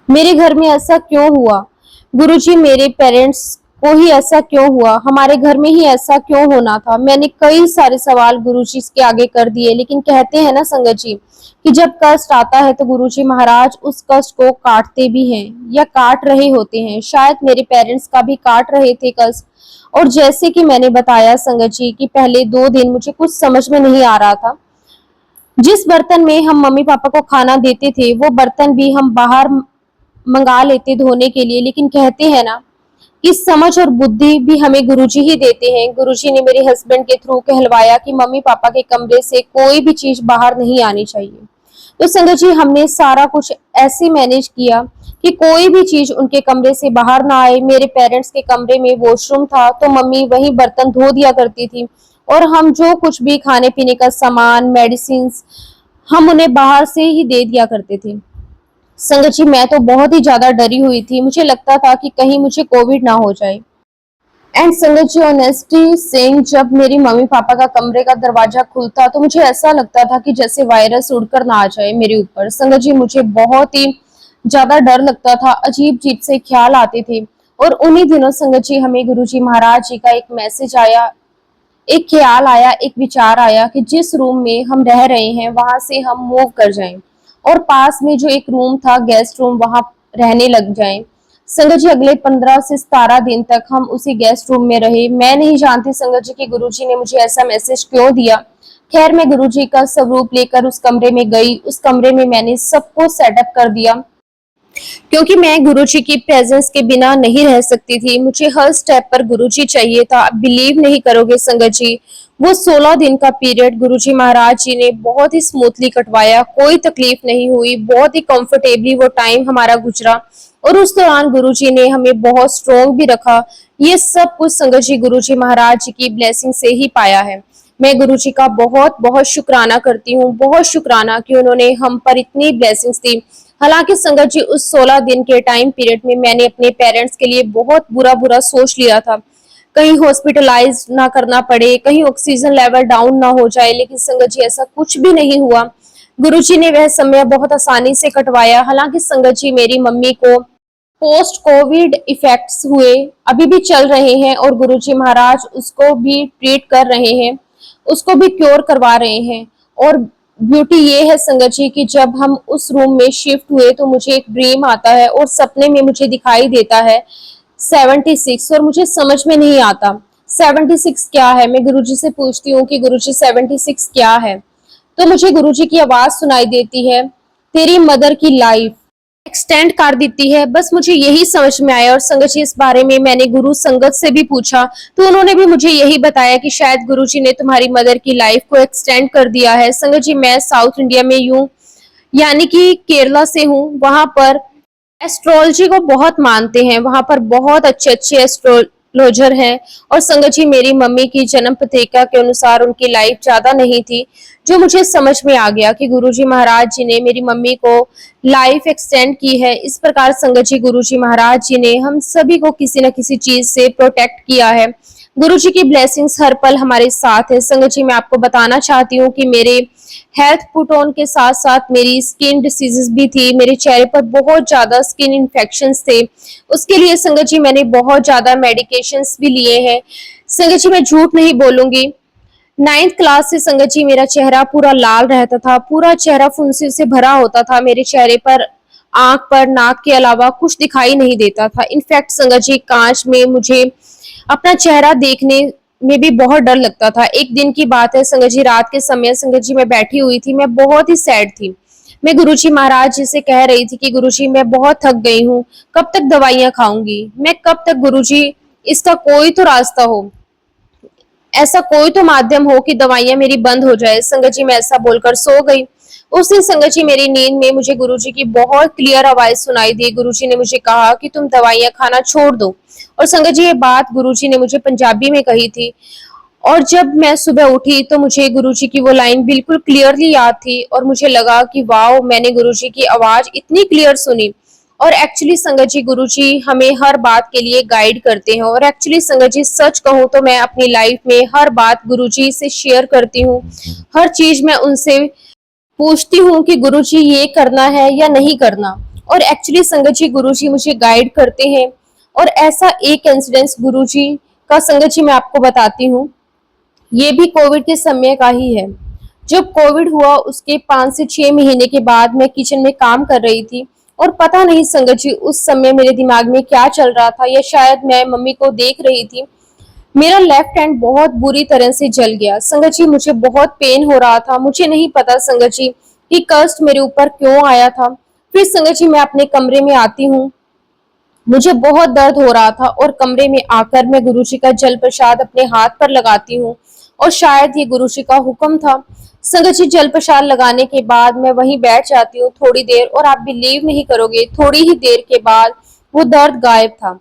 मेरे घर में ऐसा क्यों हुआ, गुरुजी मेरे पेरेंट्स को ही ऐसा क्यों हुआ, हमारे घर में ही ऐसा क्यों होना था। मैंने कई सारे सवाल गुरुजी के आगे कर दिए, लेकिन कहते हैं ना संगत जी कि जब कष्ट आता है तो गुरुजी महाराज उस कष्ट को काटते भी हैं या काट रहे होते हैं। शायद मेरे पेरेंट्स का भी काट रहे थे कष्ट। और जैसे कि मैंने बताया संगत जी कि पहले 2 दिन मुझे कुछ समझ में नहीं आ रहा था, जिस बर्तन में हम मम्मी पापा को खाना देते थे वो बर्तन भी हम बाहर मंगा लेते धोने के लिए, लेकिन कहते हैं ना कि समझ और बुद्धि भी हमें गुरुजी ही देते हैं। गुरुजी ने मेरे हस्बैंड के थ्रू कहलवाया कि मम्मी पापा के कमरे से कोई भी चीज बाहर नहीं आनी चाहिए। तो संगत जी हमने सारा कुछ ऐसे मैनेज किया कि कोई भी चीज उनके कमरे से बाहर ना आए। मेरे पेरेंट्स के कमरे में वॉशरूम था तो मम्मी वही बर्तन धो दिया करती थी, और हम जो कुछ भी खाने पीने का सामान, मेडिसिन, हम उन्हें बाहर से ही दे दिया करते थे। संगत जी मैं तो बहुत ही ज्यादा डरी हुई थी, मुझे लगता था कि कहीं मुझे कोविड ना हो जाए। एंड संगत जी ऑनेस्टली सेइंग, जब मेरी मम्मी पापा का कमरे का दरवाजा खुलता तो मुझे ऐसा लगता था कि जैसे वायरस उड़कर ना आ जाए मेरे ऊपर। संगत जी मुझे बहुत ही ज्यादा डर लगता था, अजीब अजीब से ख्याल आते थे। और उन्हीं दिनों संगत जी हमें गुरुजी महाराज जी का एक मैसेज आया, एक ख्याल आया, एक विचार आया कि जिस रूम में हम रह रहे हैं वहां से हम मूव कर जाएं और पास में जो एक रूम था गेस्ट रूम, वहां रहने लग जाएं। संगत जी अगले 15 से 17 दिन तक हम उसी गेस्ट रूम में रहे। मैं नहीं जानती संगत जी कि गुरुजी ने मुझे ऐसा मैसेज क्यों दिया। खैर मैं गुरुजी का स्वरूप लेकर उस कमरे में गई। उस कमरे में मैंने सबको सेटअप कर दिया, क्योंकि मैं गुरुजी की प्रेजेंस के बिना नहीं रह सकती थी। मुझे हर स्टेप पर गुरुजी चाहिए था। आप बिलीव नहीं करोगे संगत जी, वो 16 दिन का पीरियड गुरुजी महाराज जी ने बहुत ही स्मूथली कटवाया, कोई तकलीफ नहीं हुई, बहुत ही कंफर्टेबली वो टाइम हमारा गुजरा। और उस दौरान गुरुजी ने हमें बहुत स्ट्रोंग भी रखा। ये सब कुछ संगत जी गुरुजी महाराज जी की ब्लेसिंग से ही पाया है। मैं गुरुजी का बहुत बहुत शुक्राना करती हूँ, बहुत शुक्राना कि उन्होंने हम पर इतनी ब्लेसिंग्स दी। हालांकि संगत जी उस 16 दिन के टाइम पीरियड में मैंने अपने पेरेंट्स के लिए बहुत बुरा बुरा सोच लिया था, कहीं हॉस्पिटलाइज ना करना पड़े, कहीं ऑक्सीजन लेवल डाउन ना हो जाए, लेकिन संगत जी ऐसा कुछ भी नहीं हुआ। गुरुजी ने वह समय बहुत आसानी से कटवाया। हालांकि संगत जी मेरी मम्मी को पोस्ट कोविड इफेक्ट्स हुए, अभी भी चल रहे हैं, और गुरुजी महाराज उसको भी ट्रीट कर रहे हैं, उसको भी क्योर करवा रहे हैं। और ब्यूटी ये है संगत जी कि जब हम उस रूम में शिफ्ट हुए तो मुझे एक ड्रीम आता है और सपने में मुझे दिखाई देता है 76, और मुझे समझ में नहीं आता 76 क्या है। मैं गुरुजी से पूछती हूँ कि गुरुजी 76 क्या है, तो मुझे गुरुजी की आवाज सुनाई देती है, तेरी मदर की लाइफ एक्सटेंड कर देती है। बस मुझे यही समझ में आया। और संगत जी इस बारे में मैंने गुरु संगत से भी पूछा तो उन्होंने भी मुझे यही बताया कि शायद गुरुजी ने तुम्हारी मदर की लाइफ को एक्सटेंड कर दिया है। संगत जी मैं साउथ इंडिया में यूं यानी कि केरला से हूँ, वहां पर एस्ट्रोलॉजी को बहुत मानते हैं, वहां पर बहुत अच्छे अच्छे एस्ट्रोलॉजर हैं। और संगत जी मेरी मम्मी की जन्म पत्रिका के अनुसार उनकी लाइफ ज्यादा नहीं थी, जो मुझे समझ में आ गया कि गुरुजी महाराज जी ने मेरी मम्मी को लाइफ एक्सटेंड की है। इस प्रकार संगत जी गुरुजी महाराज जी ने हम सभी को किसी न किसी चीज से प्रोटेक्ट किया है। गुरुजी की ब्लेसिंग्स हर पल हमारे साथ है। संगत जी मैं आपको बताना चाहती हूँ कि मेरे हेल्थ पुट ऑन के साथ साथ मेरी स्किन डिसीजेस भी थी, मेरे चेहरे पर बहुत ज्यादा स्किन इन्फेक्शंस थे। उसके लिए संगत जी मैंने बहुत ज्यादा मेडिकेशंस भी लिए हैं। संगत जी मैं झूठ नहीं बोलूंगी, 9th क्लास से संगत जी मेरा चेहरा पूरा लाल रहता था, पूरा चेहरा फुंसी से भरा होता था। मेरे चेहरे पर, आंख पर, नाक के अलावा कुछ दिखाई नहीं देता था। इनफैक्ट संगत जी कांच में मुझे अपना चेहरा देखने में भी बहुत डर लगता था। एक दिन की बात है संगत जी, रात के समय संगत जी मैं बैठी हुई थी, मैं बहुत ही सैड थी। मैं गुरुजी महाराज जी से कह रही थी कि गुरुजी मैं बहुत थक गई हूँ, कब तक दवाइयां खाऊंगी मैं, कब तक गुरुजी इसका कोई तो रास्ता हो, ऐसा कोई तो माध्यम हो कि दवाइयां मेरी बंद हो जाए। संगत जी मैं ऐसा बोलकर सो गई। उस दिन संगत जी मेरी नींद में मुझे गुरुजी की बहुत क्लियर आवाज सुनाई दी। गुरुजी ने मुझे कहा कि तुम दवाइयां खाना छोड़ दो। और संगत जी ये बात गुरुजी ने मुझे पंजाबी में कही थी। और जब मैं सुबह उठी तो मुझे गुरुजी की वो लाइन बिल्कुल क्लियरली याद थी, और मुझे लगा कि वाओ मैंने गुरुजी की आवाज इतनी क्लियर सुनी। और एक्चुअली संगत जी गुरुजी हमें हर बात के लिए गाइड करते हैं। और एक्चुअली संगत जी सच कहूँ तो मैं अपनी लाइफ में हर बात गुरुजी से शेयर करती हूँ, हर चीज मैं उनसे पूछती हूँ कि गुरुजी ये करना है या नहीं करना। और एक्चुअली संगत जी गुरुजी मुझे गाइड करते हैं। और ऐसा एक इंसिडेंस गुरुजी का संगत जी मैं आपको बताती हूँ, ये भी कोविड के समय का ही है। जब कोविड हुआ उसके 5 से 6 महीने के बाद मैं किचन में काम कर रही थी, और पता नहीं संगत जी उस समय मेरे दिमाग में क्या चल रहा था, या शायद मैं मम्मी को देख रही थी मेरा लेफ्ट हैंड बहुत बुरी तरह से जल गया। संगत जी मुझे बहुत पेन हो रहा था। मुझे नहीं पता संगत जी कि कष्ट मेरे ऊपर क्यों आया था। फिर संगत जी मैं अपने कमरे में आती हूँ। मुझे बहुत दर्द हो रहा था और कमरे में आकर मैं गुरुजी का जल प्रसाद अपने हाथ पर लगाती हूँ और शायद ये गुरुजी का हुक्म था। संगत जी जल प्रसाद लगाने के बाद मैं वहीं बैठ जाती हूँ थोड़ी देर, और आप बिलीव नहीं करोगे, थोड़ी ही देर के बाद वो दर्द गायब था।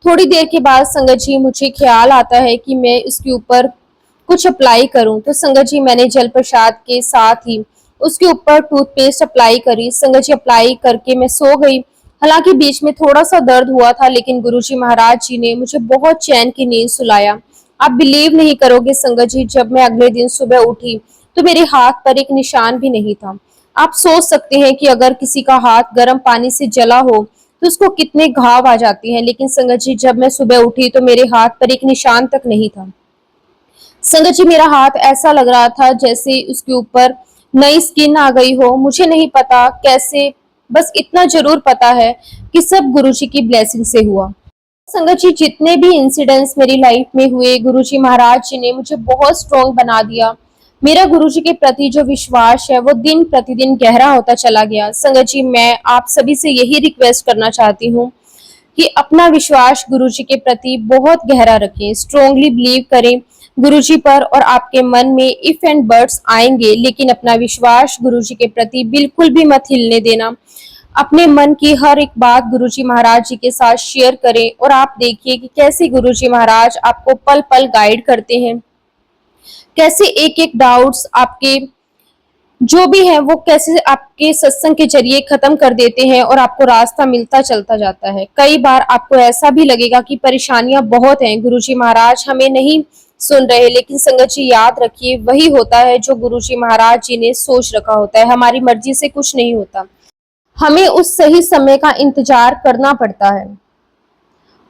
थोड़ी देर के बाद संगत जी मुझे ख्याल आता है कि मैं इसके ऊपर कुछ अप्लाई करूं, तो संगत जी मैंने जल प्रसाद के साथ ही उसके ऊपर टूथपेस्ट अप्लाई करी। संगत जी अप्लाई करके मैं सो गई। हालांकि बीच में थोड़ा सा दर्द हुआ था, लेकिन गुरुजी महाराज जी ने मुझे बहुत चैन की नींद सुलाया। आप बिलीव नहीं करोगे संगत जी, जब मैं अगले दिन सुबह उठी तो मेरे हाथ पर एक निशान भी नहीं था। आप सोच सकते हैं कि अगर किसी का हाथ गर्म पानी से जला हो तो उसको कितने घाव आ जाते हैं, लेकिन संगत जी जब मैं सुबह उठी तो मेरे हाथ पर एक निशान तक नहीं था। संगत जी मेरा हाथ ऐसा लग रहा था जैसे उसके ऊपर नई स्किन आ गई हो। मुझे नहीं पता कैसे, बस इतना जरूर पता है कि सब गुरुजी की ब्लेसिंग से हुआ। संगत जी जितने भी इंसिडेंट्स मेरी लाइफ में हुए, गुरुजी महाराज जी ने मुझे बहुत स्ट्रॉन्ग बना दिया। मेरा गुरुजी के प्रति जो विश्वास है वो दिन प्रतिदिन गहरा होता चला गया। संगत जी मैं आप सभी से यही रिक्वेस्ट करना चाहती हूँ कि अपना विश्वास गुरुजी के प्रति बहुत गहरा रखें, स्ट्रोंगली बिलीव करें गुरुजी पर, और आपके मन में इफ एंड बट्स आएंगे, लेकिन अपना विश्वास गुरुजी के प्रति बिल्कुल भी मत हिलने देना। अपने मन की हर एक बात गुरुजी महाराज जी के साथ शेयर करें और आप देखिए कि कैसे गुरुजी महाराज आपको पल पल गाइड करते हैं, कैसे एक एक डाउट्स आपके जो भी है वो कैसे आपके सत्संग के जरिए खत्म कर देते हैं और आपको रास्ता मिलता चलता जाता है। कई बार आपको ऐसा भी लगेगा कि परेशानियां बहुत हैं, गुरुजी महाराज हमें नहीं सुन रहे, लेकिन संगत जी याद रखिए वही होता है जो गुरुजी महाराज जी ने सोच रखा होता है। हमारी मर्जी से कुछ नहीं होता, हमें उस सही समय का इंतजार करना पड़ता है।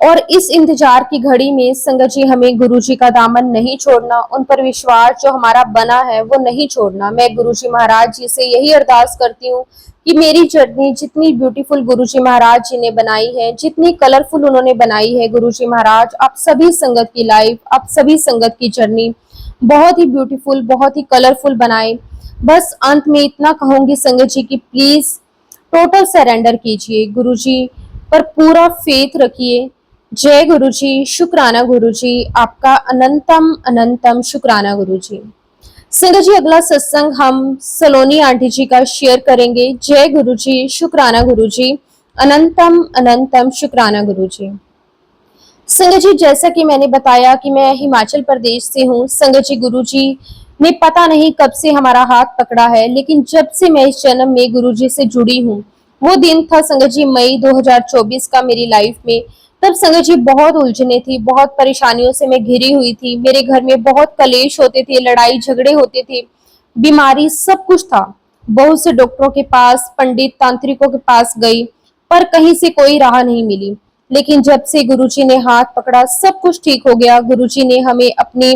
और इस इंतजार की घड़ी में संगत जी हमें गुरुजी का दामन नहीं छोड़ना, उन पर विश्वास जो हमारा बना है वो नहीं छोड़ना। मैं गुरुजी महाराज जी से यही अरदास करती हूँ कि मेरी जर्नी जितनी ब्यूटीफुल गुरुजी महाराज जी ने बनाई है, जितनी कलरफुल उन्होंने बनाई है, गुरुजी महाराज आप सभी संगत की लाइफ, आप सभी संगत की जर्नी बहुत ही ब्यूटीफुल, बहुत ही कलरफुल बनाए। बस अंत में इतना कहूंगी संगत जी की प्लीज टोटल सरेंडर कीजिए, गुरुजी पर पूरा फेथ रखिए। जय गुरुजी, शुक्राना गुरुजी, आपका अनंतम अनंतम शुक्राना गुरुजी। संगत जी अगला सत्संग हम सलोनी आंटी जी का शेयर करेंगे। जय गुरुजी, शुक्राना गुरुजी, अनंतम अनंतम शुक्राना गुरुजी। संगत जी जैसा कि मैंने बताया कि मैं हिमाचल प्रदेश से हूँ। संगत जी गुरुजी ने पता नहीं कब से हमारा हाथ पकड़ा है, लेकिन जब से मैं इस जन्म में गुरुजी से जुड़ी हूँ, वो दिन था संगत जी मई 2024 का मेरी लाइफ में। तब संगत जी बहुत उलझने थी, बहुत परेशानियों से मैं घिरी हुई थी। मेरे घर में बहुत कलेश होते थे, लड़ाई झगड़े होते थे, बीमारी सब कुछ था। बहुत से डॉक्टरों के पास, पंडित तांत्रिकों के पास गई, पर कहीं से कोई राह नहीं मिली। लेकिन जब से गुरुजी ने हाथ पकड़ा सब कुछ ठीक हो गया। गुरुजी ने हमें अपने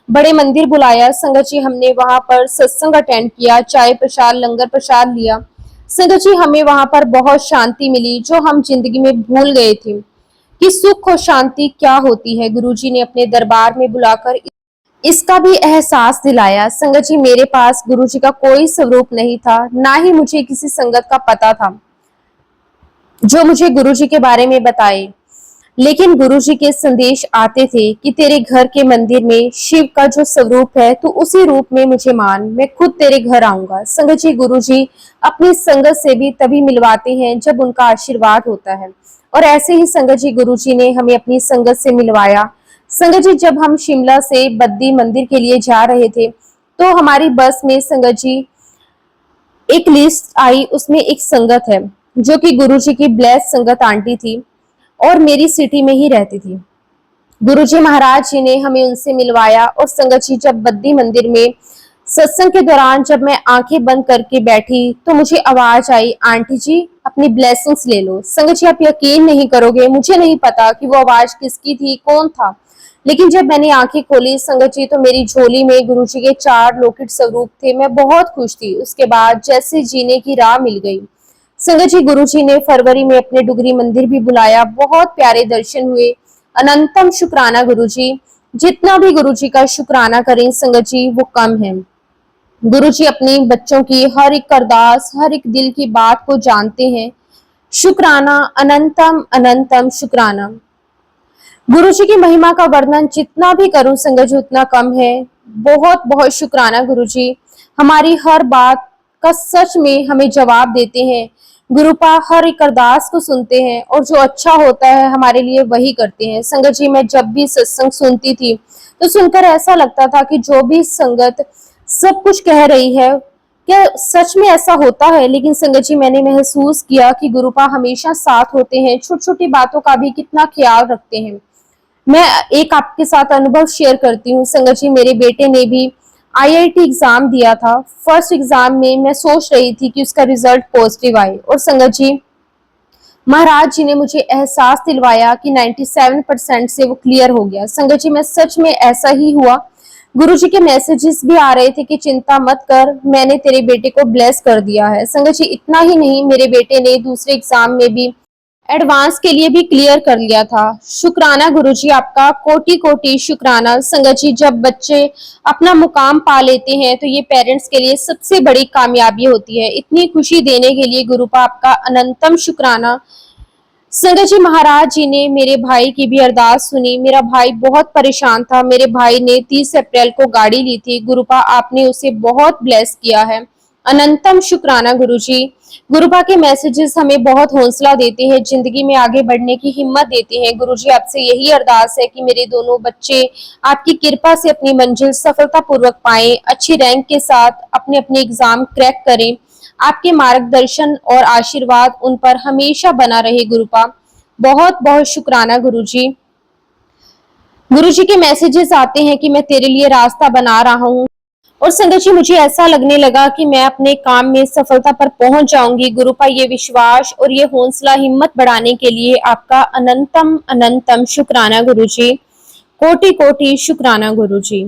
बड़े मंदिर बुलाया। संगत जी हमने वहां पर सत्संग अटेंड किया, चाय प्रसाद लंगर प्रसाद लिया। संगत जी हमें वहां पर बहुत शांति मिली जो हम जिंदगी में भूल गए थे कि सुख और शांति क्या होती है। गुरुजी ने अपने दरबार में बुलाकर इसका भी एहसास दिलाया। संगत जी मेरे पास गुरुजी का कोई स्वरूप नहीं था, ना ही मुझे किसी संगत का पता था जो मुझे गुरुजी के बारे में बताए, लेकिन गुरुजी के संदेश आते थे कि तेरे घर के मंदिर में शिव का जो स्वरूप है तू उसी रूप में मुझे मान, मैं खुद तेरे घर आऊंगा। संगत जी गुरुजी अपनी संगत से भी तभी मिलवाते हैं जब उनका आशीर्वाद होता है, और ऐसे ही संगत जी गुरुजी ने हमें अपनी संगत से मिलवाया। संगत जी जब हम शिमला से बद्दी मंदिर के लिए जा रहे थे तो हमारी बस में संगत जी एक लिस्ट आई, उसमें एक संगत है जो कि गुरुजी की ब्लेस संगत आंटी थी और मेरी सिटी में ही रहती थी। गुरुजी महाराज जी ने हमें उनसे मिलवाया। और संगत जी जब बद्दी मंदिर में सत्संग के दौरान जब मैं आंखें बंद करके बैठी तो मुझे आवाज आई, आंटी जी अपनी ब्लेसिंग्स ले लो। संगत जी आप यकीन नहीं करोगे, मुझे नहीं पता कि वो आवाज किसकी थी, कौन था, लेकिन जब मैंने आंखें खोली संगत जी तो मेरी झोली में गुरुजी के 4 लौकिक स्वरूप थे। मैं बहुत खुश थी। उसके बाद जैसे जीने की राह मिल गई। संगत जी गुरुजी ने फरवरी में अपने डुगरी मंदिर भी बुलाया, बहुत प्यारे दर्शन हुए। अनंतम शुक्राना गुरुजी, जितना भी गुरुजी का शुक्राना करें संगत जी वो कम है। गुरुजी अपने बच्चों की हर एक अरदास, हर एक दिल की बात को जानते हैं। शुक्राना, अनंतम अनंतम शुक्राना। गुरुजी की महिमा का वर्णन जितना भी करूं संगत जी उतना कम है। बहुत बहुत शुक्राना गुरुजी, हमारी हर बात का सच में हमें जवाब देते हैं। गुरुपा हर एक अरदास को सुनते हैं और जो अच्छा होता है हमारे लिए वही करते हैं। संगत जी मैं जब भी सत्संग सुनती थी तो सुनकर ऐसा लगता था कि जो भी संगत सब कुछ कह रही है क्या सच में ऐसा होता है। लेकिन संगत जी मैंने महसूस किया कि गुरुपा हमेशा साथ होते हैं, छोटी छोटी बातों का भी कितना ख्याल रखते हैं। मैं एक आपके साथ अनुभव शेयर करती हूँ संगत जी। मेरे बेटे ने भी आईआईटी एग्जाम दिया था। फर्स्ट एग्जाम में मैं सोच रही थी कि उसका रिजल्ट पॉजिटिव आए और संगत जी महाराज जी ने मुझे एहसास दिलवाया कि 97% से वो क्लियर हो गया। संगत जी मैं सच में ऐसा ही हुआ। गुरु जी के मैसेजेस भी आ रहे थे कि चिंता मत कर, मैंने तेरे बेटे को ब्लेस कर दिया है। संगत जी इतना ही नहीं, मेरे बेटे ने दूसरे एग्जाम में भी एडवांस के लिए भी क्लियर कर लिया था। शुक्राना गुरुजी, आपका कोटि कोटि शुक्राना। संगत जी जब बच्चे अपना मुकाम पा लेते हैं तो ये पेरेंट्स के लिए सबसे बड़ी कामयाबी होती है। इतनी खुशी देने के लिए गुरुपा आपका अनंतम शुक्राना। संगत जी महाराज जी ने मेरे भाई की भी अरदास सुनी। मेरा भाई बहुत परेशान था। मेरे भाई ने 30 अप्रैल को गाड़ी ली थी। गुरुपा आपने उसे बहुत ब्लेस किया है। अनंतम शुक्राना गुरुजी। गुरुपा के मैसेजेस हमें बहुत हौसला देते हैं, जिंदगी में आगे बढ़ने की हिम्मत देते हैं। गुरुजी आपसे यही अरदास है कि मेरे दोनों बच्चे आपकी कृपा से अपनी मंजिल सफलतापूर्वक पाएं, अच्छी रैंक के साथ अपने अपने एग्जाम क्रैक करें। आपके मार्गदर्शन और आशीर्वाद उन पर हमेशा बना रहे गुरुपा। बहुत बहुत शुक्राना गुरुजी। गुरुजी के मैसेजेस आते हैं कि मैं तेरे लिए रास्ता बना रहा हूँ और संगत जी मुझे ऐसा लगने लगा कि मैं अपने काम में सफलता पर पहुंच जाऊंगी। गुरुपा ये विश्वास और ये हौसला हिम्मत बढ़ाने के लिए आपका अनंतम अनंतम शुक्राना गुरुजी। कोटि कोटि शुक्राना गुरुजी।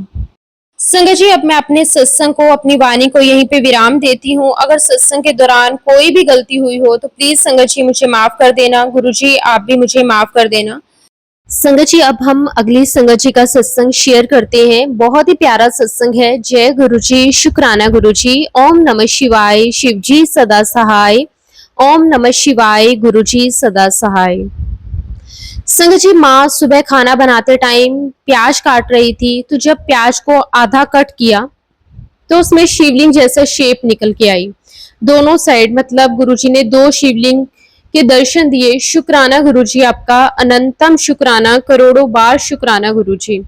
संगत जी अब मैं अपने सत्संग को, अपनी वाणी को यहीं पे विराम देती हूँ। अगर सत्संग के दौरान कोई भी गलती हुई हो तो प्लीज संगत जी मुझे माफ कर देना। गुरुजी आप भी मुझे माफ कर देना। संगत जी अब हम अगली संगत जी का सत्संग शेयर करते हैं। बहुत ही प्यारा सत्संग है। जय गुरु जी, शुक्राना गुरु जी। ओम नमः शिवाय, शिव जी सदा सहाय। ओम नमः शिवाय, गुरु जी सदा सहाय। संगत जी माँ सुबह खाना बनाते टाइम प्याज काट रही थी, तो जब प्याज को आधा कट किया तो उसमें शिवलिंग जैसा शेप निकल के आई दोनों साइड। मतलब गुरुजी ने दो शिवलिंग के दर्शन दिए। शुक्राना गुरुजी, आपका अनंतम शुक्राना, करोड़ों बार शुक्राना गुरुजी।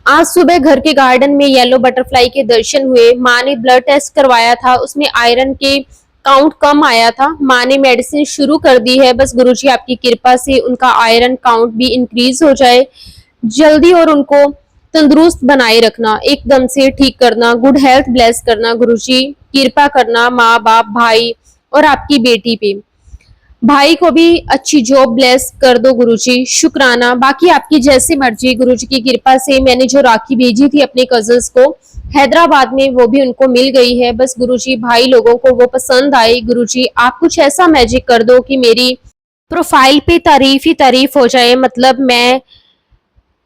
आज सुबह घर के गार्डन में येलो बटरफ्लाई के दर्शन हुए। माँ ने ब्लड टेस्ट करवाया था, उसमें आयरन के काउंट कम आया था। माँ ने मेडिसिन शुरू कर दी है। बस गुरुजी आपकी कृपा से उनका आयरन काउंट भी इंक्रीज हो जाए जल्दी और उनको तंदुरुस्त बनाए रखना, एकदम से ठीक करना, गुड हेल्थ ब्लेस करना। गुरुजी कृपा करना माँ बाप भाई और आपकी बेटी पे। भाई को भी अच्छी जॉब ब्लेस कर दो गुरुजी। शुक्राना। बाकी आपकी जैसी मर्जी। गुरुजी की कृपा से मैंने जो राखी भेजी थी अपने कजन्स को हैदराबाद में, वो भी उनको मिल गई है। बस गुरुजी भाई लोगों को वो पसंद आई। गुरुजी आप कुछ ऐसा मैजिक कर दो कि मेरी प्रोफाइल पे तारीफ ही तारीफ हो जाए, मतलब मैं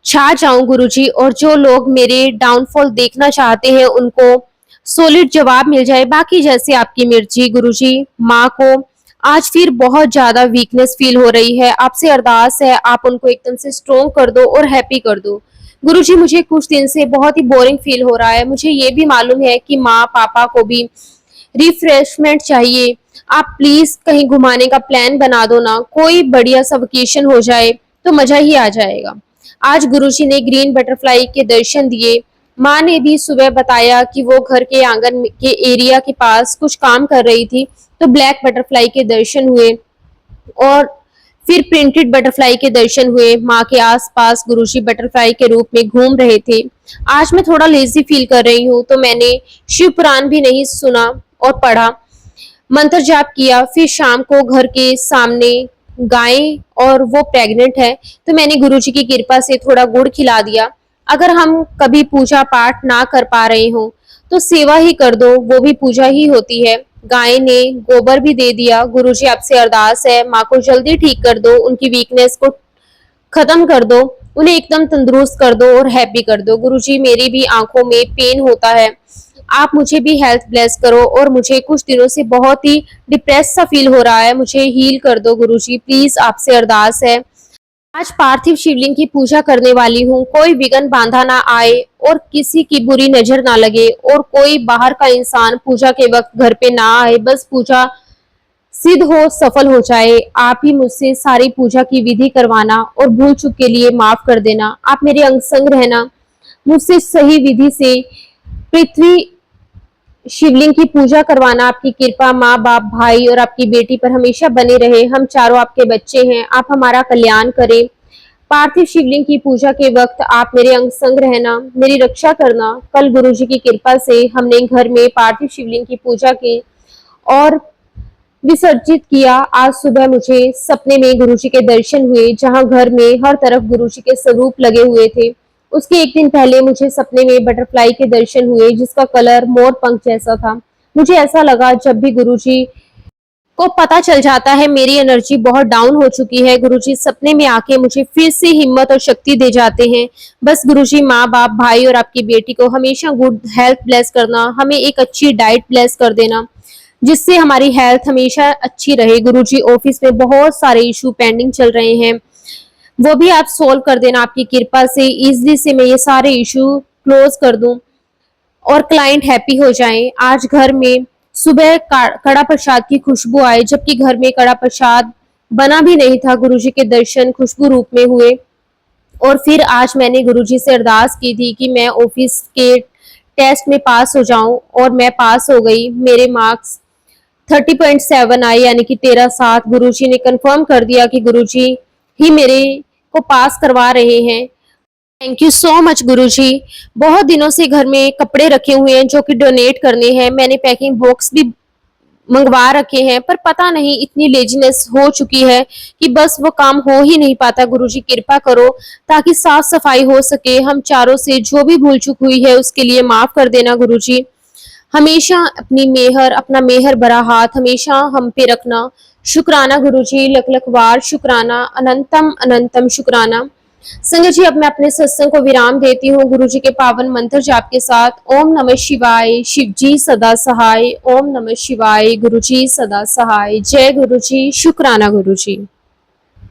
छा जाऊं गुरुजी, और जो लोग मेरे डाउनफॉल देखना चाहते हैं उनको सॉलिड जवाब मिल जाए। बाकी जैसे आपकी मर्जी गुरुजी। माँ को आज फिर बहुत ज्यादा वीकनेस फील हो रही है। आपसे अरदास है आप उनको एकदम से स्ट्रोंग कर दो और हैप्पी कर दो। गुरुजी मुझे कुछ दिन से बहुत ही बोरिंग फील हो रहा है। मुझे ये भी मालूम है कि माँ पापा को भी रिफ्रेशमेंट चाहिए। आप प्लीज कहीं घुमाने का प्लान बना दो ना, कोई बढ़िया सा वेकेशन हो जाए तो मजा ही आ जाएगा। आज गुरुजी ने ग्रीन बटरफ्लाई के दर्शन दिए। माँ ने भी सुबह बताया कि वो घर के आंगन के एरिया के पास कुछ काम कर रही थी, तो ब्लैक बटरफ्लाई के दर्शन हुए और फिर प्रिंटेड बटरफ्लाई के दर्शन हुए। माँ के आसपास गुरुजी बटरफ्लाई के रूप में घूम रहे थे। आज मैं थोड़ा लेजी फील कर रही हूँ, तो मैंने शिव पुराण भी नहीं सुना और पढ़ा, मंत्र जाप किया। फिर शाम को घर के सामने गाय और वो प्रेग्नेंट है, तो मैंने गुरुजी की कृपा से थोड़ा गुड़ खिला दिया। अगर हम कभी पूजा पाठ ना कर पा रहे हो तो सेवा ही कर दो, वो भी पूजा ही होती है। गाय ने गोबर भी दे दिया। गुरुजी आपसे अरदास है माँ को जल्दी ठीक कर दो, उनकी वीकनेस को खत्म कर दो, उन्हें एकदम तंदुरुस्त कर दो और हैप्पी कर दो। गुरुजी मेरी भी आंखों में पेन होता है, आप मुझे भी हेल्थ ब्लेस करो और मुझे कुछ दिनों से बहुत ही डिप्रेस सा फील हो रहा है, मुझे हील कर दो गुरुजी, प्लीज आपसे अरदास है। आज पार्थिव शिवलिंग की पूजा करने वाली हूँ, कोई विघ्न बांधा ना आए और किसी की बुरी नजर ना लगे और कोई बाहर का इंसान पूजा के वक्त घर पे ना आए, बस पूजा सिद्ध हो, सफल हो जाए। आप ही मुझसे सारी पूजा की विधि करवाना और भूल चूक के लिए माफ कर देना। आप मेरे अंग संग रहना, मुझसे सही विधि से पृथ्वी शिवलिंग की पूजा करवाना। आपकी कृपा माँ बाप भाई और आपकी बेटी पर हमेशा बने रहे। हम चारों आपके बच्चे हैं, आप हमारा कल्याण करें। पार्थिव शिवलिंग की पूजा के वक्त आप मेरे अंग संग रहना, मेरी रक्षा करना। कल गुरुजी की कृपा से हमने घर में पार्थिव शिवलिंग की पूजा की और विसर्जित किया। आज सुबह मुझे सपने में गुरुजी के दर्शन हुए, जहां घर में हर तरफ गुरुजी के स्वरूप लगे हुए थे। उसके एक दिन पहले मुझे सपने में बटरफ्लाई के दर्शन हुए, जिसका कलर मोर पंख जैसा था। मुझे ऐसा लगा जब भी गुरुजी को पता चल जाता है मेरी एनर्जी बहुत डाउन हो चुकी है, गुरुजी सपने में आके मुझे फिर से हिम्मत और शक्ति दे जाते हैं। बस गुरुजी माँ बाप भाई और आपकी बेटी को हमेशा गुड हेल्थ ब्लेस करना, हमें एक अच्छी डाइट ब्लेस कर देना, जिससे हमारी हेल्थ हमेशा अच्छी रहे। गुरुजी ऑफिस में बहुत सारे इशू पेंडिंग चल रहे हैं, वो भी आप सोल्व कर देना आपकी कृपा से। इजली से मैं ये सारे इशू क्लोज कर दूं और क्लाइंट हैप्पी हो जाएं। आज घर में सुबह कड़ा प्रसाद की खुशबू आई, जबकि घर में कड़ा प्रसाद बना भी नहीं था। गुरुजी के दर्शन खुशबू रूप में हुए और फिर आज मैंने गुरुजी से अरदास की थी कि मैं ऑफिस के टेस्ट में पास हो जाऊं और मैं पास हो गई। मेरे मार्क्स 30.7 आए, यानी कि 13/7। गुरुजी ने कंफर्म कर दिया कि गुरुजी ही मेरे को पास करवा रहे हैं। थैंक यू सो मच गुरुजी। बहुत दिनों से घर में कपड़े रखे हुए हैं जो कि डोनेट करने हैं, मैंने पैकिंग बॉक्स भी मंगवा रखे हैं, पर पता नहीं इतनी लेजीनेस हो चुकी है कि बस वो काम हो ही नहीं पाता। गुरुजी कृपा करो ताकि साफ सफाई हो सके। हम चारों से जो भी भूल चूक हुई है उसके लिए माफ कर देना गुरुजी। हमेशा अपनी मेहर, अपना मेहर भरा हाथ हमेशा हम पे रखना। शुक्राना गुरुजी, लख लख बार शुक्राना, अनंतम अनंतम शुक्राना। संगत जी, अब मैं अपने सत्संग को विराम देती हूँ गुरुजी के पावन मंत्र जाप के साथ। ओम नमः शिवाय, शिव जी सदा सहाय। ओम नमः शिवाय, गुरुजी सदा सहाय। जय गुरुजी, शुक्राना गुरुजी।